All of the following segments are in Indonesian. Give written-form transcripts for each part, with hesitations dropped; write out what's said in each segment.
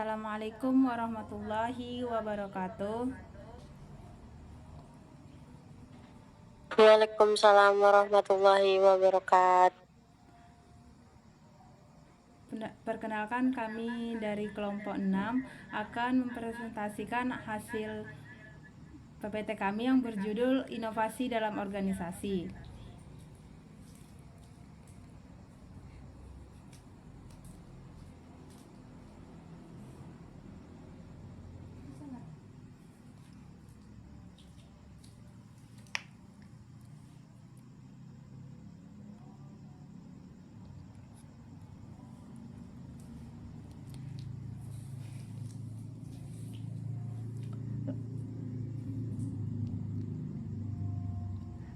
Assalamualaikum warahmatullahi wabarakatuh. Waalaikumsalam warahmatullahi wabarakatuh. Perkenalkan, kami dari kelompok 6 akan mempresentasikan hasil PPT kami yang berjudul Inovasi dalam Organisasi.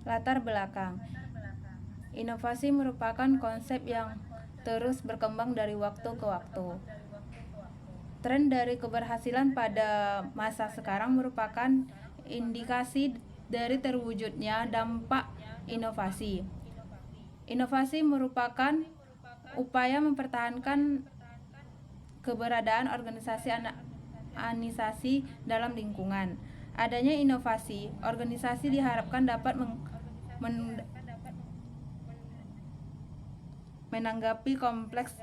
Latar belakang. Inovasi merupakan konsep yang terus berkembang dari waktu ke waktu. Tren dari keberhasilan pada masa sekarang merupakan indikasi dari terwujudnya dampak inovasi. Inovasi merupakan upaya mempertahankan keberadaan organisasi dalam lingkungan. Adanya inovasi, organisasi diharapkan dapat menanggapi kompleks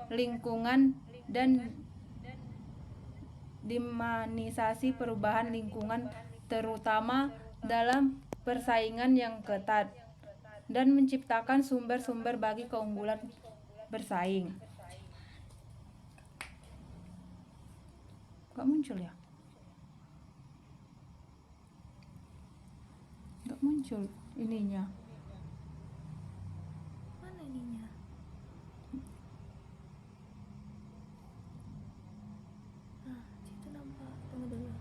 lingkungan dan dinamisasi perubahan lingkungan, terutama dalam persaingan yang ketat, dan menciptakan sumber-sumber bagi keunggulan bersaing. Gak muncul ya? Gak muncul ininya. Mana ininya? Nah, situ nampak. Tunggu dulu.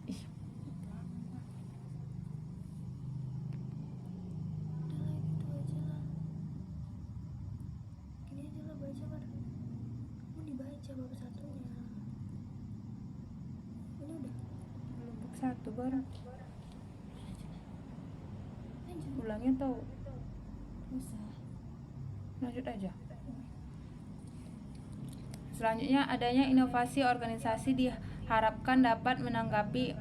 Ih, Udah lah, gitu aja lah. Ini aja lah, baca kan. Mau dibaca bab satunya. Ini udah. bab 1 baru. Lanjut. Ulangnya tau. Usah. Lanjut aja. Selanjutnya, adanya inovasi organisasi diharapkan dapat menanggapi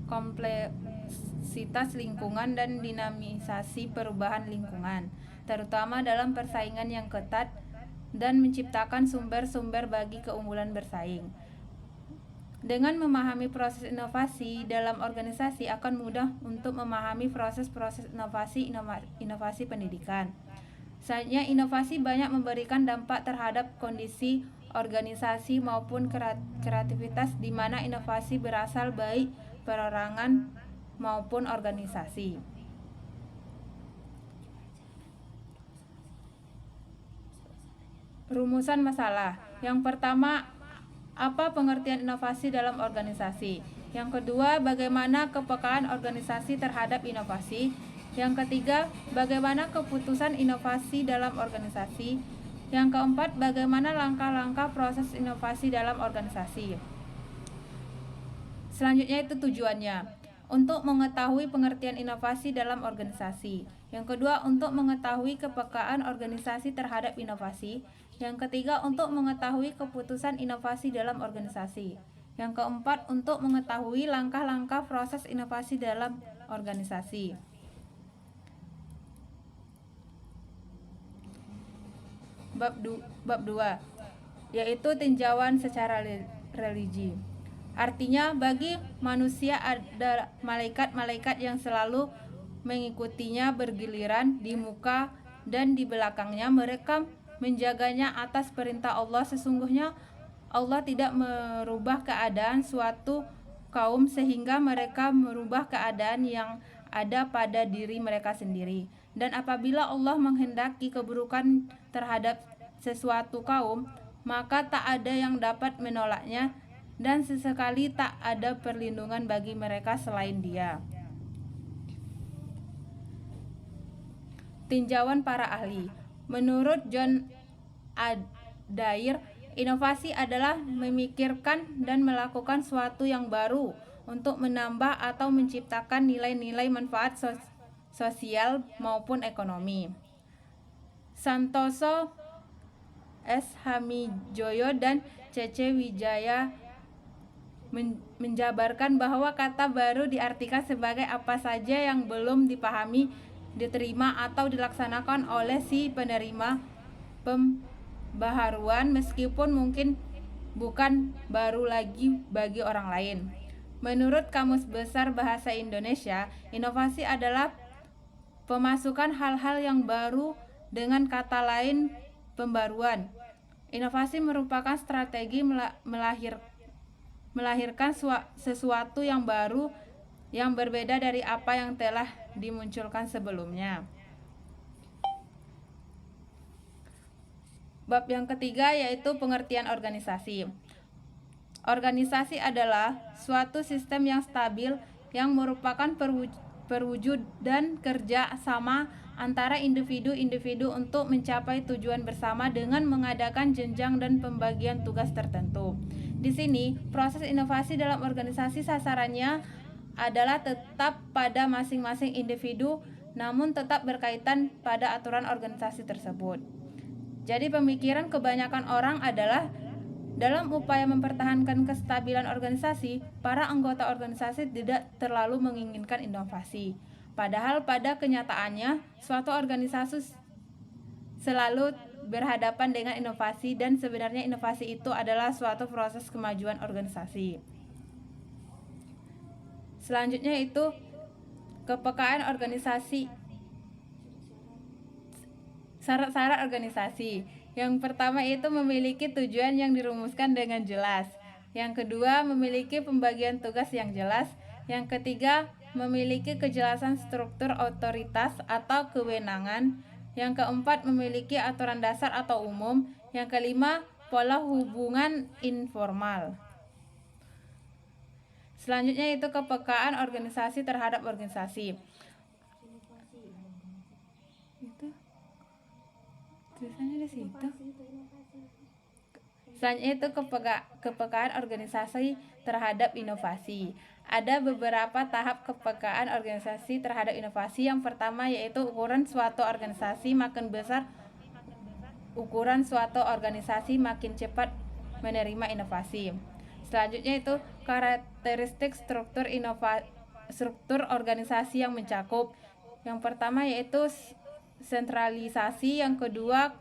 kompleksitas lingkungan dan dinamisasi perubahan lingkungan, terutama dalam persaingan yang ketat, dan menciptakan sumber-sumber bagi keunggulan bersaing. Dengan memahami proses inovasi dalam organisasi akan mudah untuk memahami proses-proses inovasi pendidikan. Selanjutnya, inovasi banyak memberikan dampak terhadap kondisi organisasi maupun kreativitas, di mana inovasi berasal baik perorangan maupun organisasi. Rumusan masalah. Yang pertama, apa pengertian inovasi dalam organisasi? Yang kedua, bagaimana kepekaan organisasi terhadap inovasi? Yang ketiga, bagaimana keputusan inovasi dalam organisasi? Yang keempat, bagaimana langkah-langkah proses inovasi dalam organisasi? Selanjutnya itu tujuannya. Untuk mengetahui pengertian inovasi dalam organisasi. Yang kedua, untuk mengetahui kepekaan organisasi terhadap inovasi. Yang ketiga, untuk mengetahui keputusan inovasi dalam organisasi. Yang keempat, untuk mengetahui langkah-langkah proses inovasi dalam organisasi. Bab 2, yaitu tinjauan secara religi. Artinya, bagi manusia ada malaikat-malaikat yang selalu mengikutinya bergiliran di muka dan di belakangnya. Mereka menjaganya atas perintah Allah. Sesungguhnya Allah tidak merubah keadaan suatu kaum sehingga mereka merubah keadaan yang ada pada diri mereka sendiri. Dan apabila Allah menghendaki keburukan terhadap sesuatu kaum, maka tak ada yang dapat menolaknya, dan sesekali tak ada perlindungan bagi mereka selain Dia. Tinjauan para ahli. Menurut John Adair, inovasi adalah memikirkan dan melakukan sesuatu yang baru untuk menambah atau menciptakan nilai-nilai manfaat sosial maupun ekonomi. Santoso S. Hamijoyo dan C.C. Wijaya menjabarkan bahwa kata baru diartikan sebagai apa saja yang belum dipahami, diterima atau dilaksanakan oleh si penerima pembaharuan meskipun mungkin bukan baru lagi bagi orang lain. Menurut Kamus Besar Bahasa Indonesia, inovasi adalah pemasukan hal-hal yang baru dengan kata lain pembaruan. Inovasi merupakan strategi melahirkan sesuatu yang baru yang berbeda dari apa yang telah dimunculkan sebelumnya. Bab yang ketiga yaitu pengertian organisasi. Organisasi adalah suatu sistem yang stabil yang merupakan perwujudan kerja sama antara individu-individu untuk mencapai tujuan bersama dengan mengadakan jenjang dan pembagian tugas tertentu. Di sini, proses inovasi dalam organisasi sasarannya adalah tetap pada masing-masing individu, namun tetap berkaitan pada aturan organisasi tersebut. Jadi pemikiran kebanyakan orang adalah dalam upaya mempertahankan kestabilan organisasi, para anggota organisasi tidak terlalu menginginkan inovasi. Padahal pada kenyataannya, suatu organisasi selalu berhadapan dengan inovasi dan sebenarnya inovasi itu adalah suatu proses kemajuan organisasi. Selanjutnya itu kepekaan organisasi. Syarat-syarat organisasi. Yang pertama itu memiliki tujuan yang dirumuskan dengan jelas. Yang kedua, memiliki pembagian tugas yang jelas. Yang ketiga, memiliki kejelasan struktur otoritas atau kewenangan. Yang keempat, memiliki aturan dasar atau umum. Yang kelima, pola hubungan informal. Selanjutnya itu kepekaan organisasi terhadap organisasi. Itu tulisannya di situ. Selanjutnya itu kepekaan organisasi terhadap inovasi. Ada beberapa tahap kepekaan organisasi terhadap inovasi. Yang pertama yaitu ukuran suatu organisasi makin besar, ukuran suatu organisasi makin cepat menerima inovasi. Selanjutnya itu karakteristik struktur organisasi yang mencakup. Yang pertama yaitu sentralisasi, yang kedua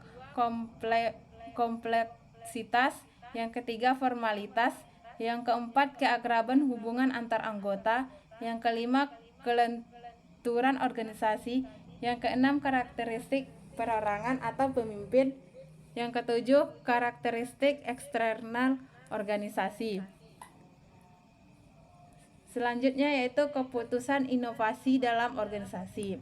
kompleksitas, yang ketiga formalitas, yang keempat keakraban hubungan antar anggota, yang kelima kelenturan organisasi, yang keenam karakteristik perorangan atau pemimpin, yang ketujuh karakteristik eksternal organisasi. Selanjutnya yaitu keputusan inovasi dalam organisasi.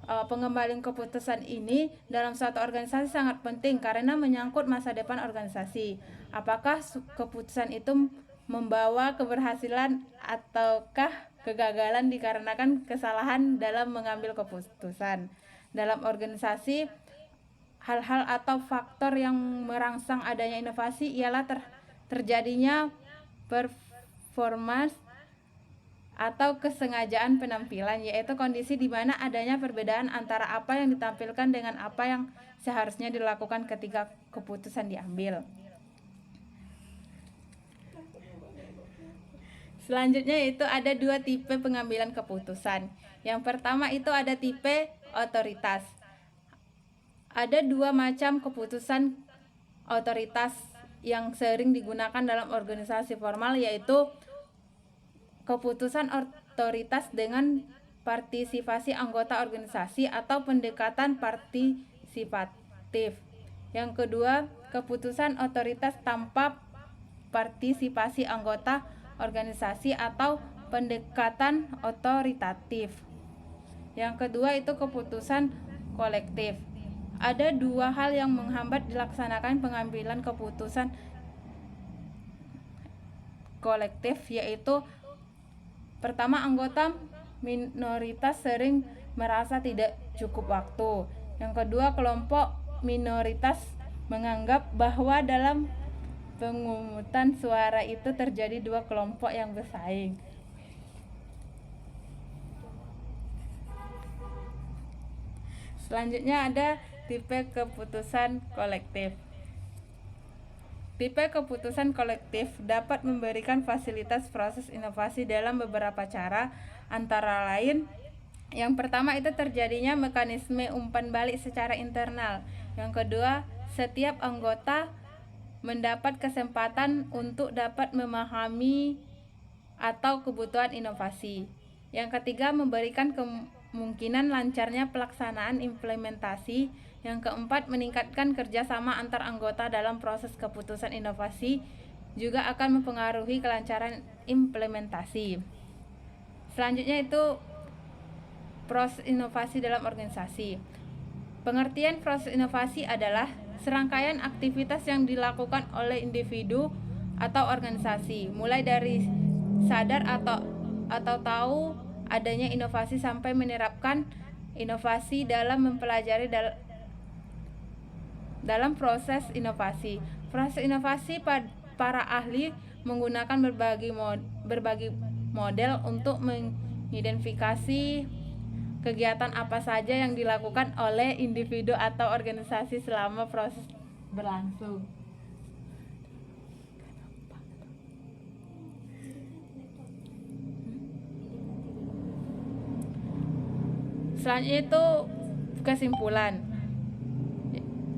Pengembalian keputusan ini dalam suatu organisasi sangat penting karena menyangkut masa depan organisasi. Apakah keputusan itu membawa keberhasilan ataukah kegagalan dikarenakan kesalahan dalam mengambil keputusan. Dalam organisasi, hal-hal atau faktor yang merangsang adanya inovasi ialah terjadinya performance atau kesengajaan penampilan, yaitu kondisi di mana adanya perbedaan antara apa yang ditampilkan dengan apa yang seharusnya dilakukan ketika keputusan diambil. Selanjutnya itu ada dua tipe pengambilan keputusan. Yang pertama itu ada tipe otoritas. Ada dua macam keputusan otoritas yang sering digunakan dalam organisasi formal, yaitu keputusan otoritas dengan partisipasi anggota organisasi atau pendekatan partisipatif. Yang kedua, keputusan otoritas tanpa partisipasi anggota organisasi atau pendekatan otoritatif. Yang kedua itu keputusan kolektif. Ada dua hal yang menghambat dilaksanakan pengambilan keputusan kolektif, yaitu pertama, anggota minoritas sering merasa tidak cukup waktu. Yang kedua, kelompok minoritas menganggap bahwa dalam pemungutan suara itu terjadi dua kelompok yang bersaing. Selanjutnya ada tipe keputusan kolektif. Tipe keputusan kolektif dapat memberikan fasilitas proses inovasi dalam beberapa cara, antara lain yang pertama itu terjadinya mekanisme umpan balik secara internal. Yang kedua, setiap anggota mendapat kesempatan untuk dapat memahami atau kebutuhan inovasi. Yang ketiga, memberikan kemungkinan lancarnya pelaksanaan implementasi. Yang keempat, meningkatkan kerjasama antar anggota dalam proses keputusan inovasi, juga akan mempengaruhi kelancaran implementasi. Selanjutnya itu proses inovasi dalam organisasi. Pengertian proses inovasi adalah serangkaian aktivitas yang dilakukan oleh individu atau organisasi, mulai dari sadar atau tahu adanya inovasi sampai menerapkan inovasi dalam mempelajari dalam proses inovasi. Proses inovasi para ahli menggunakan berbagai model untuk mengidentifikasi kegiatan apa saja yang dilakukan oleh individu atau organisasi selama proses berlangsung. Selanjutnya itu kesimpulan.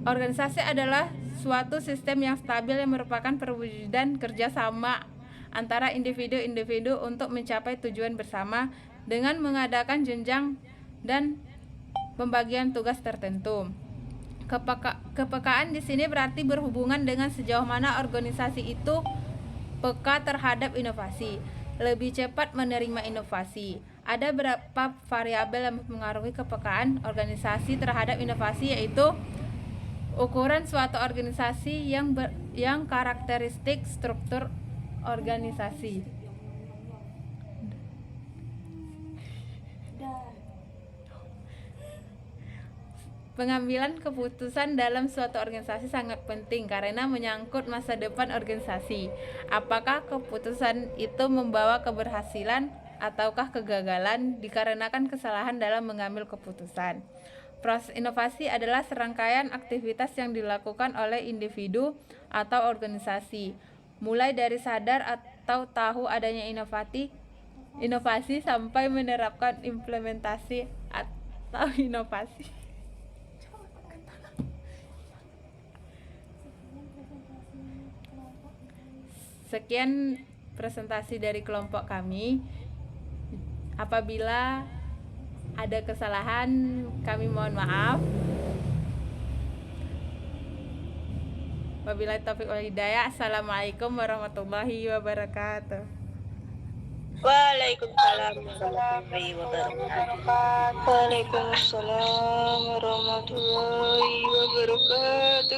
Organisasi adalah suatu sistem yang stabil yang merupakan perwujudan kerjasama antara individu-individu untuk mencapai tujuan bersama dengan mengadakan jenjang dan pembagian tugas tertentu. Kepekaan di sini berarti berhubungan dengan sejauh mana organisasi itu peka terhadap inovasi, lebih cepat menerima inovasi. Ada beberapa variabel yang mempengaruhi kepekaan organisasi terhadap inovasi, yaitu ukuran suatu organisasi yang karakteristik struktur organisasi. Pengambilan keputusan dalam suatu organisasi sangat penting karena menyangkut masa depan organisasi. Apakah keputusan itu membawa keberhasilan ataukah kegagalan dikarenakan kesalahan dalam mengambil keputusan. Proses inovasi adalah serangkaian aktivitas yang dilakukan oleh individu atau organisasi, mulai dari sadar atau tahu adanya inovasi sampai menerapkan implementasi atau inovasi. Sekian presentasi dari kelompok kami. Apabila ada kesalahan, kami mohon maaf. Wabillahi taufiq wal hidayah. Assalamualaikum warahmatullahi wabarakatuh. Waalaikumsalam warahmatullahi wabarakatuh. Waalaikumsalam warahmatullahi wabarakatuh.